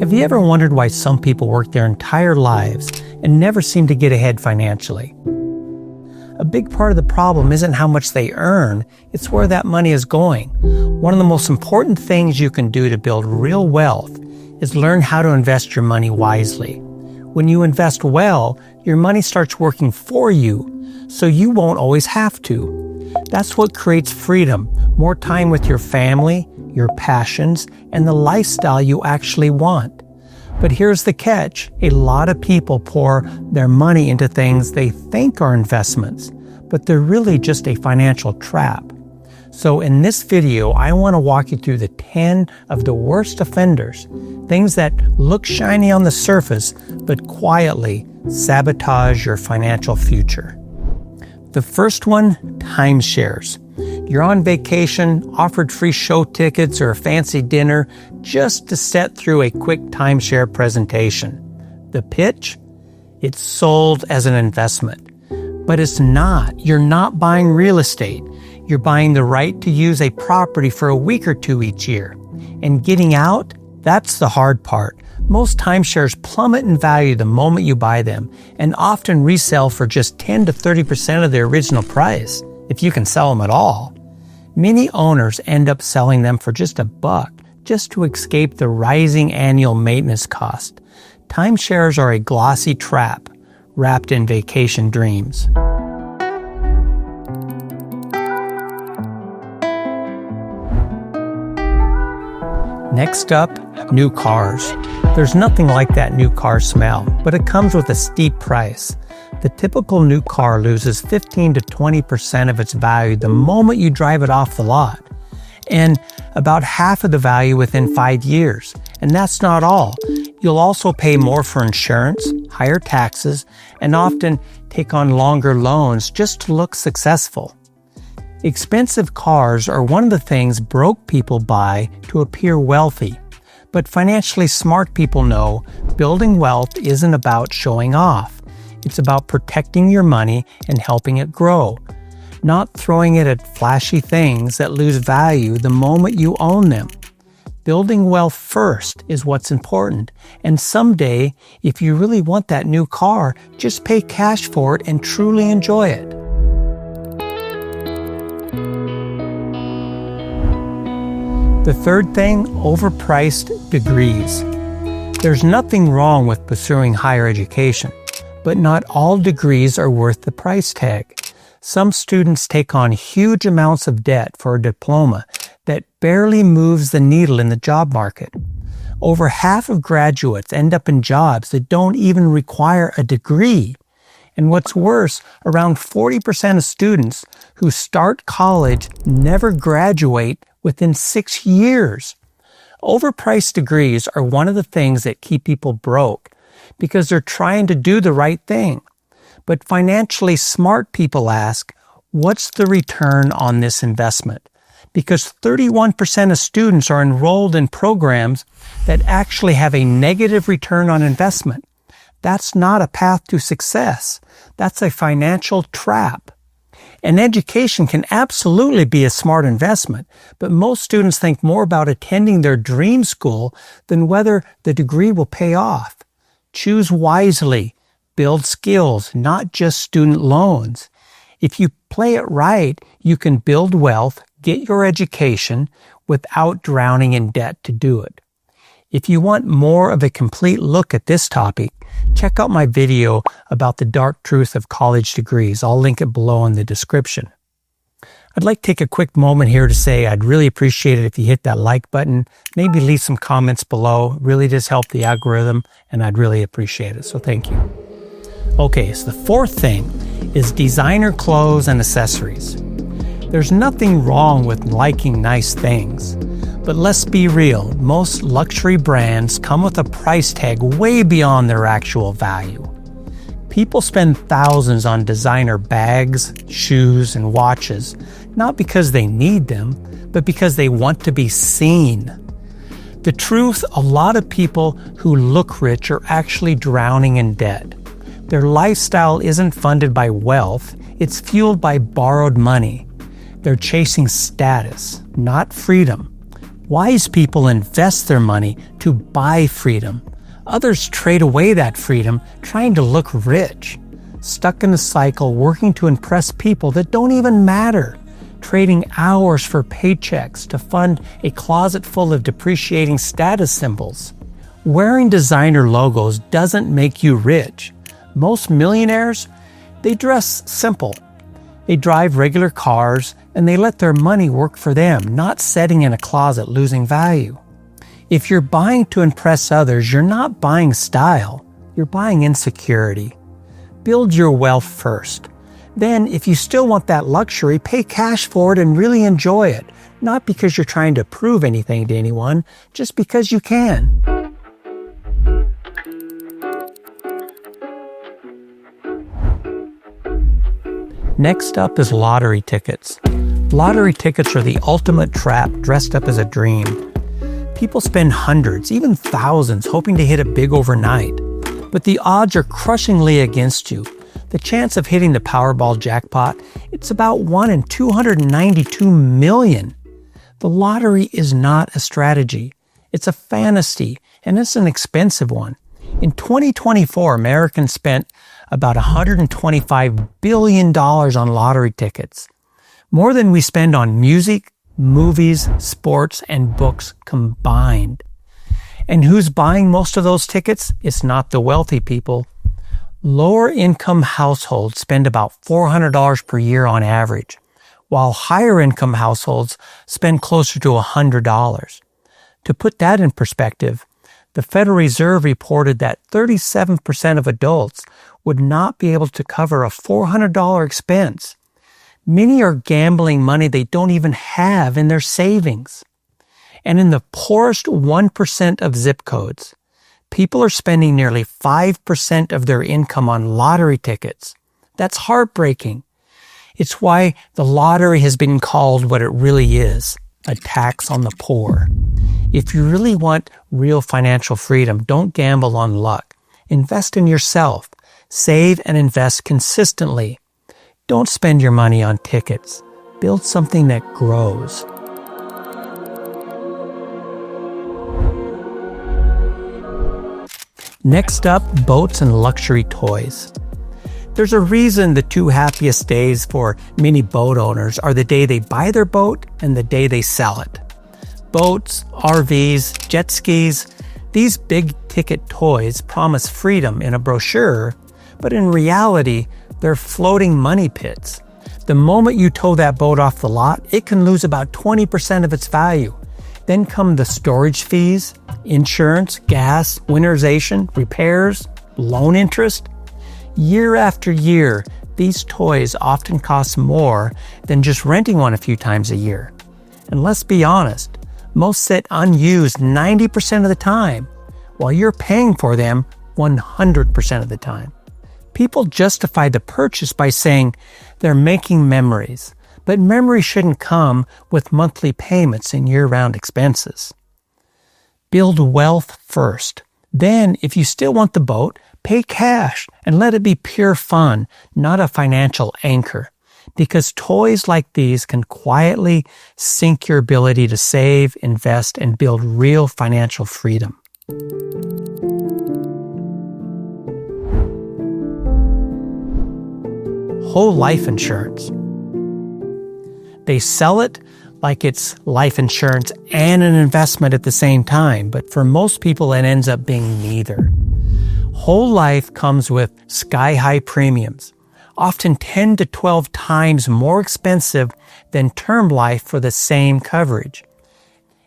Have you ever wondered why some people work their entire lives and never seem to get ahead financially? A big part of the problem isn't how much they earn, it's where that money is going. One of the most important things you can do to build real wealth is learn how to invest your money wisely. When you invest well, your money starts working for you, so you won't always have to. That's what creates freedom, more time with your family, your passions, and the lifestyle you actually want. But here's the catch. A lot of people pour their money into things they think are investments, but they're really just a financial trap. So in this video, I want to walk you through the 10 of the worst offenders, things that look shiny on the surface, but quietly sabotage your financial future. The first one, timeshares. You're on vacation, offered free show tickets or a fancy dinner just to sit through a quick timeshare presentation. The pitch? It's sold as an investment. But it's not. You're not buying real estate. You're buying the right to use a property for a week or two each year. And getting out? That's the hard part. Most timeshares plummet in value the moment you buy them and often resell for just 10 to 30% of their original price, if you can sell them at all. Many owners end up selling them for just $1 just to escape the rising annual maintenance cost. Timeshares are a glossy trap wrapped in vacation dreams. Next up, new cars. There's nothing like that new car smell, but it comes with a steep price. The typical new car loses 15 to 20% of its value the moment you drive it off the lot, and about half of the value within 5 years. And that's not all. You'll also pay more for insurance, higher taxes, and often take on longer loans just to look successful. Expensive cars are one of the things broke people buy to appear wealthy. But financially smart people know building wealth isn't about showing off. It's about protecting your money and helping it grow, not throwing it at flashy things that lose value the moment you own them. Building wealth first is what's important, and someday, if you really want that new car, just pay cash for it and truly enjoy it. The third thing, overpriced degrees. There's nothing wrong with pursuing higher education, but not all degrees are worth the price tag. Some students take on huge amounts of debt for a diploma that barely moves the needle in the job market. Over half of graduates end up in jobs that don't even require a degree. And what's worse, around 40% of students who start college never graduate within 6 years. Overpriced degrees are one of the things that keep people broke because they're trying to do the right thing. But financially smart people ask, what's the return on this investment? Because 31% of students are enrolled in programs that actually have a negative return on investment. That's not a path to success. That's a financial trap. And education can absolutely be a smart investment, but most students think more about attending their dream school than whether the degree will pay off. Choose wisely. Build skills, not just student loans. If you play it right, you can build wealth, get your education, without drowning in debt to do it. If you want more of a complete look at this topic, check out my video about the dark truth of college degrees. I'll link it below in the description. I'd like to take a quick moment here to say I'd really appreciate it if you hit that like button, maybe leave some comments below. It really does help the algorithm, and I'd really appreciate it, so thank you. Okay, so the fourth thing is designer clothes and accessories. There's nothing wrong with liking nice things, but let's be real, most luxury brands come with a price tag way beyond their actual value. People spend thousands on designer bags, shoes, and watches, not because they need them, but because they want to be seen. The truth, a lot of people who look rich are actually drowning in debt. Their lifestyle isn't funded by wealth, it's fueled by borrowed money. They're chasing status, not freedom. Wise people invest their money to buy freedom. Others trade away that freedom trying to look rich, stuck in a cycle working to impress people that don't even matter, trading hours for paychecks to fund a closet full of depreciating status symbols. Wearing designer logos doesn't make you rich. Most millionaires, they dress simple. They drive regular cars and they let their money work for them, not sitting in a closet losing value. If you're buying to impress others, you're not buying style, you're buying insecurity. Build your wealth first. Then, if you still want that luxury, pay cash for it and really enjoy it. Not because you're trying to prove anything to anyone, just because you can. Next up is lottery tickets. Lottery tickets are the ultimate trap dressed up as a dream. People spend hundreds, even thousands, hoping to hit it big overnight. But the odds are crushingly against you. The chance of hitting the Powerball jackpot, it's about 1 in 292 million. The lottery is not a strategy. It's a fantasy, and it's an expensive one. In 2024, Americans spent about $125 billion on lottery tickets, more than we spend on music, movies, sports, and books combined. And who's buying most of those tickets? It's not the wealthy people. Lower income households spend about $400 per year on average, while higher income households spend closer to $100. To put that in perspective, the Federal Reserve reported that 37% of adults would not be able to cover a $400 expense. Many are gambling money they don't even have in their savings. And in the poorest 1% of zip codes, people are spending nearly 5% of their income on lottery tickets. That's heartbreaking. It's why the lottery has been called what it really is, a tax on the poor. If you really want real financial freedom, don't gamble on luck. Invest in yourself. Save and invest consistently. Don't spend your money on tickets. Build something that grows. Next up, boats and luxury toys. There's a reason the two happiest days for many boat owners are the day they buy their boat and the day they sell it. Boats, RVs, jet skis, these big-ticket toys promise freedom in a brochure, but in reality, they're floating money pits. The moment you tow that boat off the lot, it can lose about 20% of its value. Then come the storage fees, insurance, gas, winterization, repairs, loan interest. Year after year, these toys often cost more than just renting one a few times a year. And let's be honest, most sit unused 90% of the time, while you're paying for them 100% of the time. People justify the purchase by saying they're making memories, but memories shouldn't come with monthly payments and year-round expenses. Build wealth first. Then, if you still want the boat, pay cash and let it be pure fun, not a financial anchor. Because toys like these can quietly sink your ability to save, invest, and build real financial freedom. Whole life insurance. They sell it like it's life insurance and an investment at the same time, but for most people it ends up being neither. Whole life comes with sky-high premiums, often 10 to 12 times more expensive than term life for the same coverage.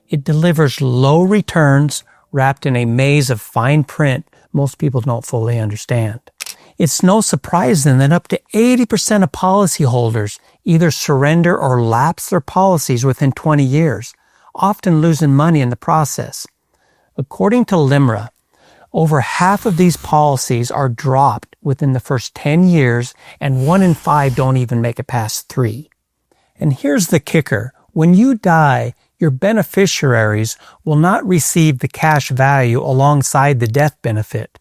It delivers low returns wrapped in a maze of fine print most people don't fully understand. It's no surprise then that up to 80% of policyholders either surrender or lapse their policies within 20 years, often losing money in the process. According to LIMRA, over half of these policies are dropped within the first 10 years, and 1 in 5 don't even make it past 3. And here's the kicker. When you die, your beneficiaries will not receive the cash value alongside the death benefit.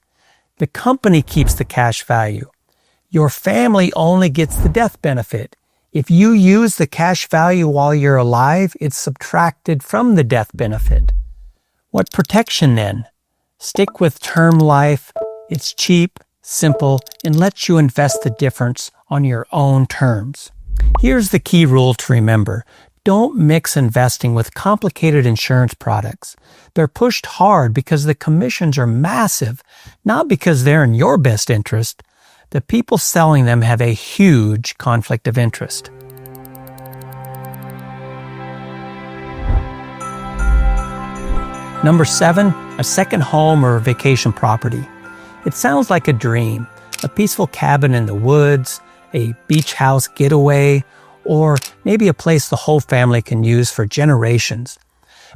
The company keeps the cash value. Your family only gets the death benefit. If you use the cash value while you're alive, it's subtracted from the death benefit. What protection then? Stick with term life. It's cheap, simple, and lets you invest the difference on your own terms. Here's the key rule to remember. Don't mix investing with complicated insurance products. They're pushed hard because the commissions are massive, not because they're in your best interest. The people selling them have a huge conflict of interest. Number 7, a second home or vacation property. It sounds like a dream, a peaceful cabin in the woods, a beach house getaway, or maybe a place the whole family can use for generations.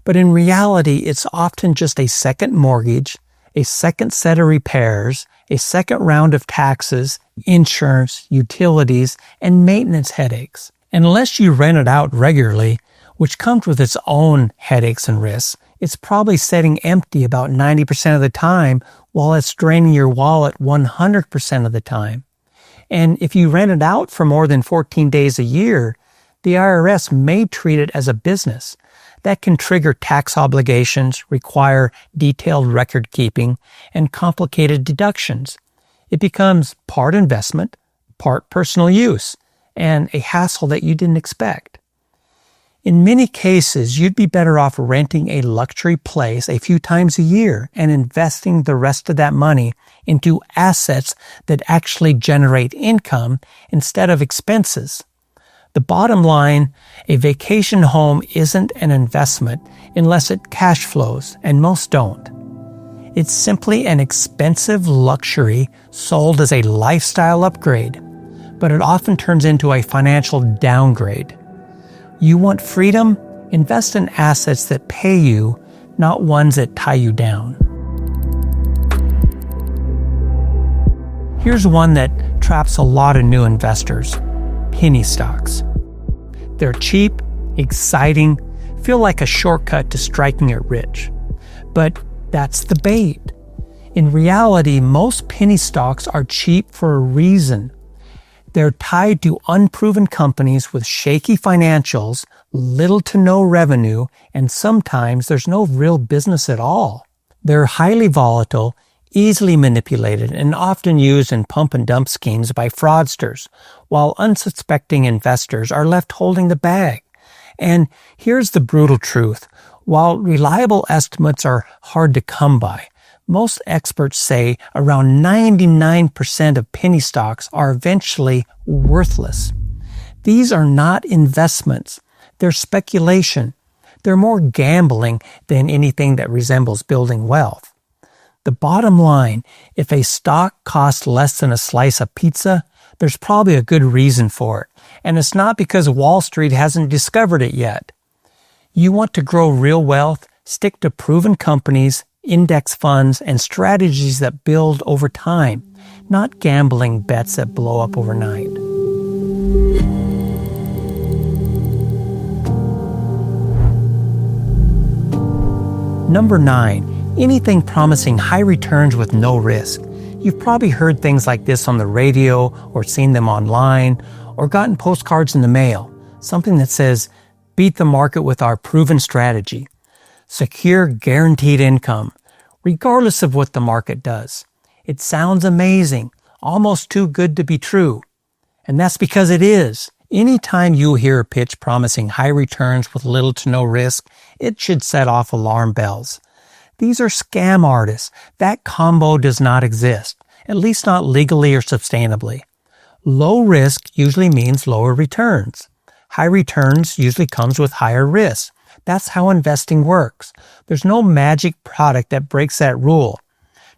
But in reality, it's often just a second mortgage, a second set of repairs, a second round of taxes, insurance, utilities, and maintenance headaches. Unless you rent it out regularly, which comes with its own headaches and risks, it's probably sitting empty about 90% of the time while it's draining your wallet 100% of the time. And if you rent it out for more than 14 days a year, the IRS may treat it as a business. That can trigger tax obligations, require detailed record keeping, and complicated deductions. It becomes part investment, part personal use, and a hassle that you didn't expect. In many cases, you'd be better off renting a luxury place a few times a year and investing the rest of that money into assets that actually generate income instead of expenses. The bottom line, a vacation home isn't an investment unless it cash flows, and most don't. It's simply an expensive luxury sold as a lifestyle upgrade, but it often turns into a financial downgrade. You want freedom? Invest in assets that pay you, not ones that tie you down. Here's one that traps a lot of new investors: penny stocks. They're cheap, exciting, feel like a shortcut to striking it rich. But that's the bait. In reality, most penny stocks are cheap for a reason. They're tied to unproven companies with shaky financials, little to no revenue, and sometimes there's no real business at all. They're highly volatile, easily manipulated, and often used in pump and dump schemes by fraudsters, while unsuspecting investors are left holding the bag. And here's the brutal truth. While reliable estimates are hard to come by, most experts say around 99% of penny stocks are eventually worthless. These are not investments. They're speculation. They're more gambling than anything that resembles building wealth. The bottom line, if a stock costs less than a slice of pizza, there's probably a good reason for it. And it's not because Wall Street hasn't discovered it yet. You want to grow real wealth? Stick to proven companies, index funds, and strategies that build over time, not gambling bets that blow up overnight. Number 9, anything promising high returns with no risk. You've probably heard things like this on the radio or seen them online or gotten postcards in the mail. Something that says, beat the market with our proven strategy. Secure guaranteed income, regardless of what the market does. It sounds amazing, almost too good to be true. And that's because it is. Anytime you hear a pitch promising high returns with little to no risk, it should set off alarm bells. These are scam artists. That combo does not exist, at least not legally or sustainably. Low risk usually means lower returns. High returns usually comes with higher risks. That's how investing works. There's no magic product that breaks that rule,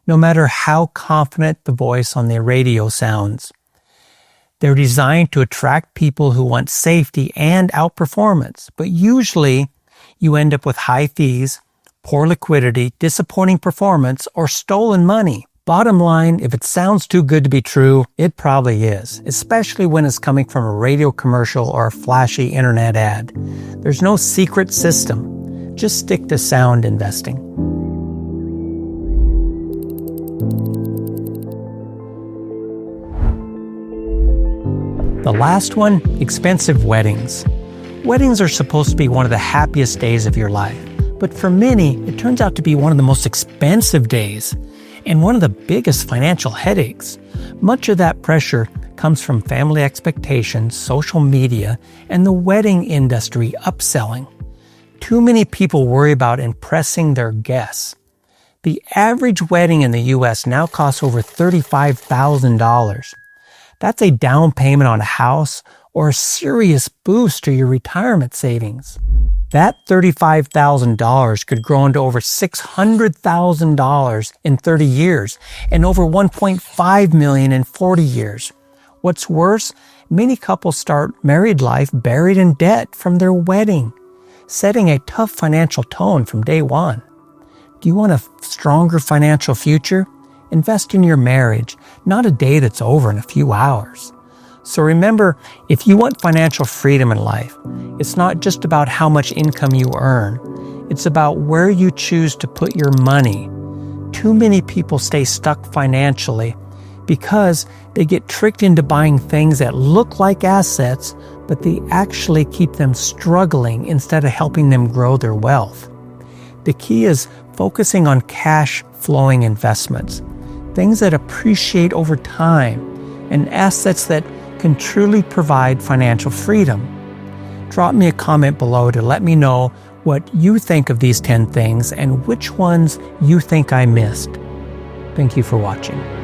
no matter how confident the voice on the radio sounds. They're designed to attract people who want safety and outperformance, but usually you end up with high fees, poor liquidity, disappointing performance, or stolen money. Bottom line, if it sounds too good to be true, it probably is, especially when it's coming from a radio commercial or a flashy internet ad. There's no secret system. Just stick to sound investing. The The last one, expensive weddings. Weddings are supposed to be one of the happiest days of your life, but for many, it turns out to be one of the most expensive days and one of the biggest financial headaches. Much of that pressure comes from family expectations, social media, and the wedding industry upselling. Too many people worry about impressing their guests. The average wedding in the U.S. now costs over $35,000. That's a down payment on a house or a serious boost to your retirement savings. That $35,000 could grow into over $600,000 in 30 years and over $1.5 million in 40 years. What's worse, many couples start married life buried in debt from their wedding, setting a tough financial tone from day one. Do you want a stronger financial future? Invest in your marriage, not a day that's over in a few hours. So remember, if you want financial freedom in life, it's not just about how much income you earn. It's about where you choose to put your money. Too many people stay stuck financially because they get tricked into buying things that look like assets, but they actually keep them struggling instead of helping them grow their wealth. The key is focusing on cash flowing investments, things that appreciate over time, and assets that can truly provide financial freedom. Drop me a comment below to let me know what you think of these 10 things and which ones you think I missed. Thank you for watching.